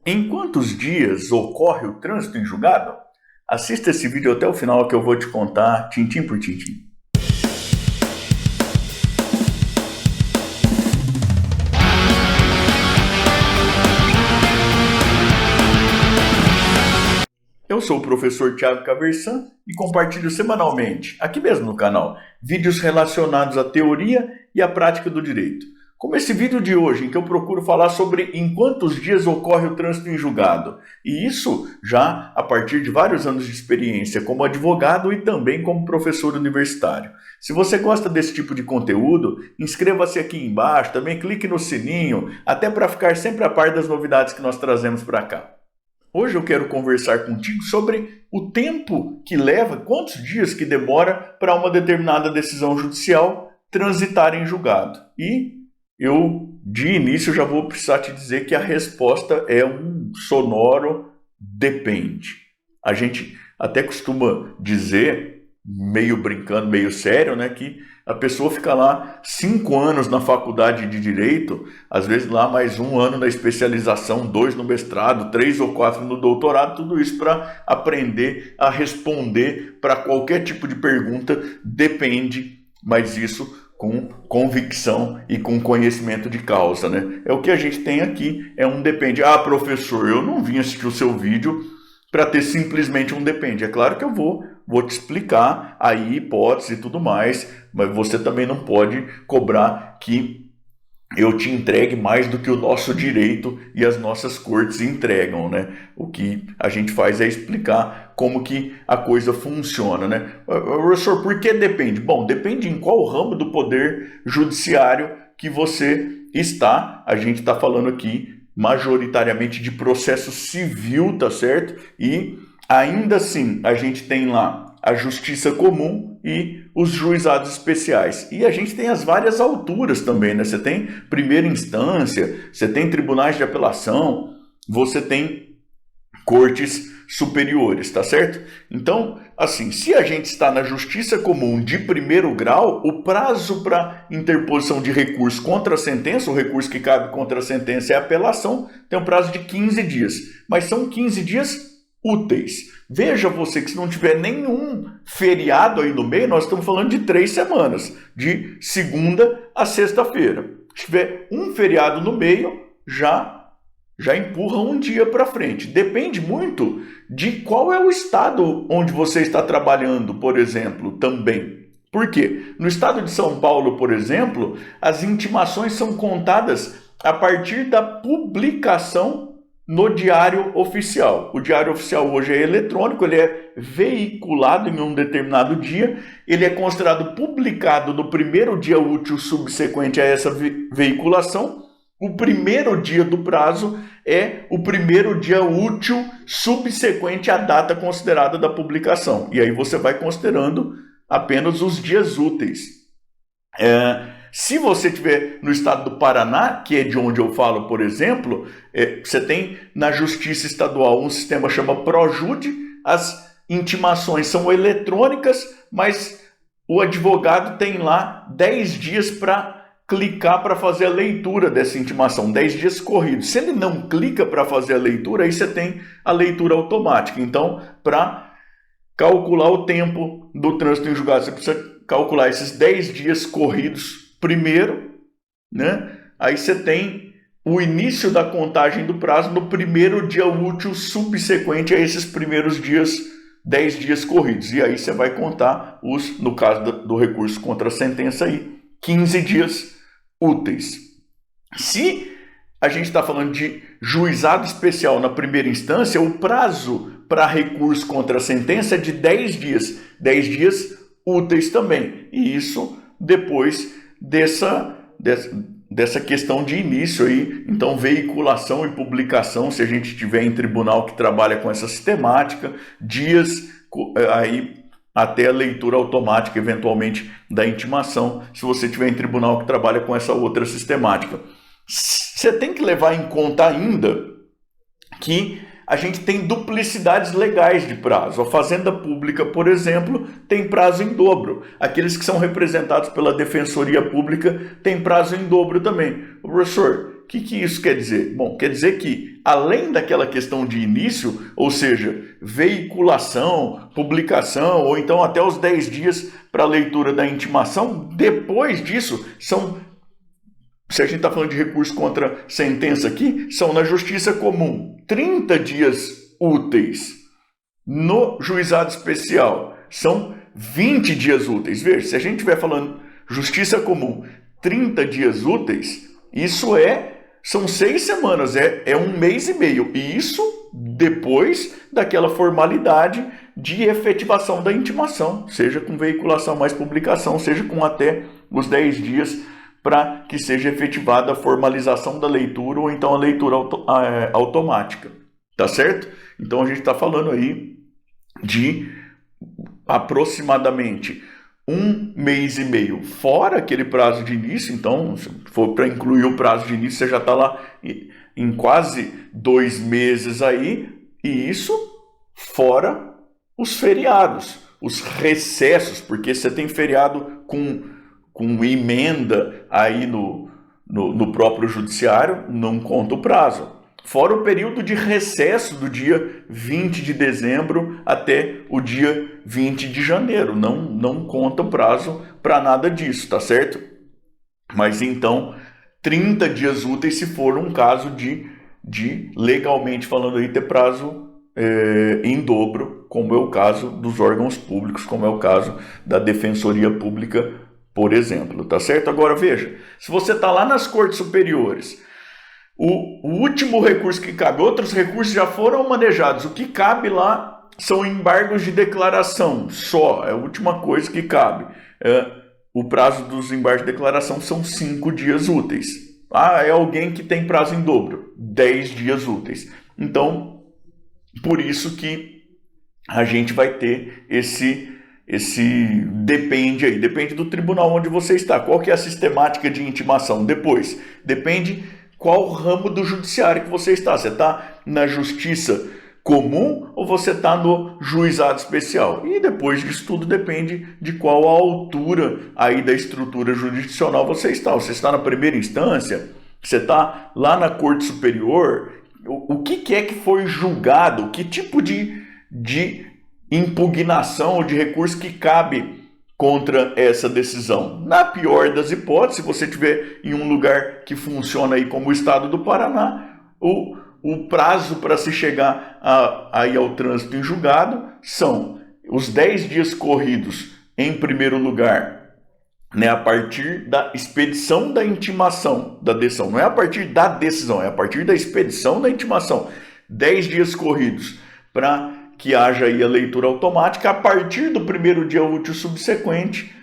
Em quantos dias ocorre o trânsito em julgado? Assista esse vídeo até o final que eu vou te contar tintim por tintim. Eu sou o professor Thiago Caversan e compartilho semanalmente, aqui mesmo no canal, vídeos relacionados à teoria e à prática do direito. Como esse vídeo de hoje, em que eu procuro falar sobre em quantos dias ocorre o trânsito em julgado. E isso já a partir de vários anos de experiência como advogado e também como professor universitário. Se você gosta desse tipo de conteúdo, inscreva-se aqui embaixo, também clique no sininho, até para ficar sempre a par das novidades que nós trazemos para cá. Hoje eu quero conversar contigo sobre o tempo que leva, quantos dias que demora para uma determinada decisão judicial transitar em julgado. E eu, de início, já vou precisar te dizer que a resposta é um sonoro depende. A gente até costuma dizer, meio brincando, meio sério, né, que a pessoa fica lá 5 anos na faculdade de Direito, às vezes lá mais 1 ano na especialização, 2 no mestrado, 3 ou 4 no doutorado, tudo isso para aprender a responder para qualquer tipo de pergunta, depende, mas isso com convicção e com conhecimento de causa, né? É o que a gente tem aqui, é um depende. Ah, professor, eu não vim assistir o seu vídeo para ter simplesmente um depende. É claro que eu vou te explicar aí hipótese e tudo mais, mas você também não pode cobrar que eu te entregue mais do que o nosso direito e as nossas cortes entregam, né? O que a gente faz é explicar como que a coisa funciona, né? Professor, por que depende? Bom, depende em qual ramo do poder judiciário que você está. A gente está falando aqui majoritariamente de processo civil, tá certo? E ainda assim, a gente tem lá a justiça comum e os juizados especiais. E a gente tem as várias alturas também, né? Você tem primeira instância, você tem tribunais de apelação, você tem cortes superiores, tá certo? Então, assim, se a gente está na justiça comum de primeiro grau, o prazo para interposição de recurso contra a sentença, o recurso que cabe contra a sentença é a apelação, tem um prazo de 15 dias. Mas são 15 dias úteis. Veja você que se não tiver nenhum feriado aí no meio, nós estamos falando de 3 semanas, de segunda a sexta-feira. Se tiver um feriado no meio, já empurra um dia para frente. Depende muito de qual é o estado onde você está trabalhando, por exemplo, também. Por quê? No estado de São Paulo, por exemplo, as intimações são contadas a partir da publicação no Diário Oficial. O Diário Oficial hoje é eletrônico, ele é veiculado em um determinado dia, ele é considerado publicado no primeiro dia útil subsequente a essa veiculação. O primeiro dia do prazo é o primeiro dia útil subsequente à data considerada da publicação. E aí você vai considerando apenas os dias úteis. Se você estiver no estado do Paraná, que é de onde eu falo, por exemplo, você tem na Justiça Estadual um sistema chamado Projude, as intimações são eletrônicas, mas o advogado tem lá 10 dias para clicar para fazer a leitura dessa intimação, 10 dias corridos. Se ele não clica para fazer a leitura, aí você tem a leitura automática. Então, para calcular o tempo do trânsito em julgado, você precisa calcular esses 10 dias corridos primeiro, né? Aí você tem o início da contagem do prazo no primeiro dia útil subsequente a esses primeiros dias, 10 dias corridos. E aí você vai contar no caso do recurso contra a sentença aí, 15 dias úteis. Se a gente está falando de juizado especial na primeira instância, o prazo para recurso contra a sentença é de 10 dias. 10 dias úteis também. E isso depois dessa questão de início aí, então veiculação e publicação, se a gente tiver em tribunal que trabalha com essa sistemática, dias aí até a leitura automática eventualmente da intimação, se você tiver em tribunal que trabalha com essa outra sistemática. Você tem que levar em conta ainda que a gente tem duplicidades legais de prazo. A Fazenda Pública, por exemplo, tem prazo em dobro. Aqueles que são representados pela Defensoria Pública têm prazo em dobro também. Professor, o que isso quer dizer? Bom, quer dizer que, além daquela questão de início, ou seja, veiculação, publicação, ou então até os 10 dias para a leitura da intimação, depois disso, se a gente está falando de recurso contra sentença aqui, são na justiça comum 30 dias úteis. No juizado especial, são 20 dias úteis. Veja, se a gente estiver falando justiça comum, 30 dias úteis, isso são 6 semanas, é 1 mês e meio. E isso depois daquela formalidade de efetivação da intimação, seja com veiculação mais publicação, seja com até os 10 dias para que seja efetivada a formalização da leitura ou então a leitura automática. Tá certo? Então a gente está falando aí de aproximadamente 1 mês e meio, fora aquele prazo de início. Então, se for para incluir o prazo de início, você já está lá em quase 2 meses aí, e isso fora os feriados, os recessos, porque você tem feriado com emenda aí no próprio judiciário, não conta o prazo. Fora o período de recesso do dia 20 de dezembro até o dia 20 de janeiro. Não conta o prazo para nada disso, tá certo? Mas então, 30 dias úteis se for um caso de legalmente falando aí, ter prazo em dobro, como é o caso dos órgãos públicos, como é o caso da Defensoria Pública, por exemplo, tá certo? Agora veja, se você está lá nas Cortes Superiores, o último recurso que cabe, outros recursos já foram manejados, o que cabe lá são embargos de declaração, só, é a última coisa que cabe. O prazo dos embargos de declaração são 5 dias úteis. É alguém que tem prazo em dobro, 10 dias úteis. Então, por isso que a gente vai ter esse depende do tribunal onde você está. Qual que é a sistemática de intimação? Depois, depende qual ramo do judiciário que você está. Você está na justiça comum ou você está no juizado especial? E depois disso tudo depende de qual a altura aí da estrutura jurisdicional você está. Você está na primeira instância? Você está lá na Corte Superior? O que é que foi julgado? Que tipo de impugnação ou de recurso que cabe contra essa decisão? Na pior das hipóteses, se você estiver em um lugar que funciona aí como o estado do Paraná, o prazo para se chegar aí ao trânsito em julgado são os 10 dias corridos, em primeiro lugar, né, a partir da expedição da intimação da decisão. Não é a partir da decisão, é a partir da expedição da intimação. 10 dias corridos para que haja aí a leitura automática. A partir do primeiro dia útil subsequente,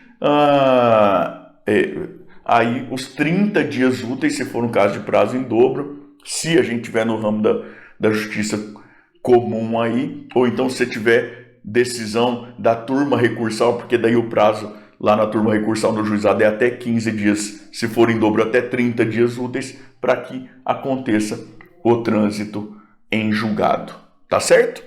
aí os 30 dias úteis, se for um caso de prazo em dobro, se a gente tiver no ramo da justiça comum aí, ou então se tiver decisão da turma recursal, porque daí o prazo lá na turma recursal do juizado é até 15 dias, se for em dobro até 30 dias úteis, para que aconteça o trânsito em julgado. Tá certo?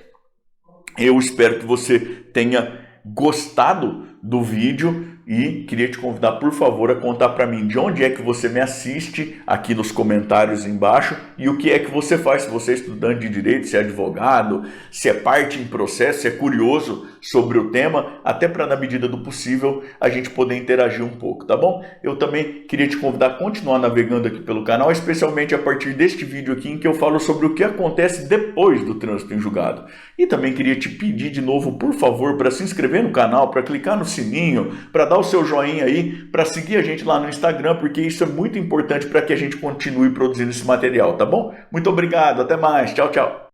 Eu espero que você tenha gostado do vídeo e queria te convidar, por favor, a contar para mim de onde é que você me assiste aqui nos comentários embaixo e o que é que você faz, se você é estudante de direito, se é advogado, se é parte em processo, se é curioso sobre o tema, até para, na medida do possível, a gente poder interagir um pouco, tá bom? Eu também queria te convidar a continuar navegando aqui pelo canal, especialmente a partir deste vídeo aqui em que eu falo sobre o que acontece depois do trânsito em julgado. E também queria te pedir de novo, por favor, para se inscrever no canal, para clicar no sininho, para dar o seu joinha aí, para seguir a gente lá no Instagram, porque isso é muito importante para que a gente continue produzindo esse material, tá bom? Muito obrigado, até mais, tchau, tchau.